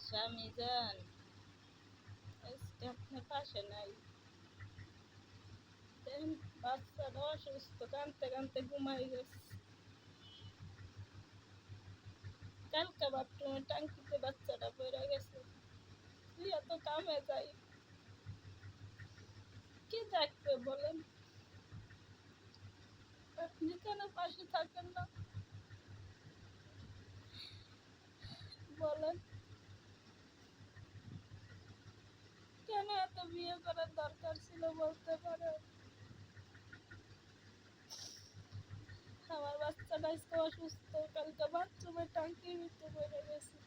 স্বামী যান, আজকে আপনার পাশে নাই। বাচ্চাটা অসুস্থ, কানতে কানতে ঘুমাই গেছে। কালকে বাথরুমের টাঙ্কিতে বাচ্চাটা পড়ে গেছে। তুই এত কামে যাই, কি দেখবে বলেন? আপনি কেন পাশে থাকেন না বলেন? কেন এত বিয়ে করার দরকার ছিল বলতে পারেন? আমার বাচ্চাটা আজকে অসুস্থ, কালকে বাথরুমের টাঙ্কির ভিতরে পড়ে গেছে।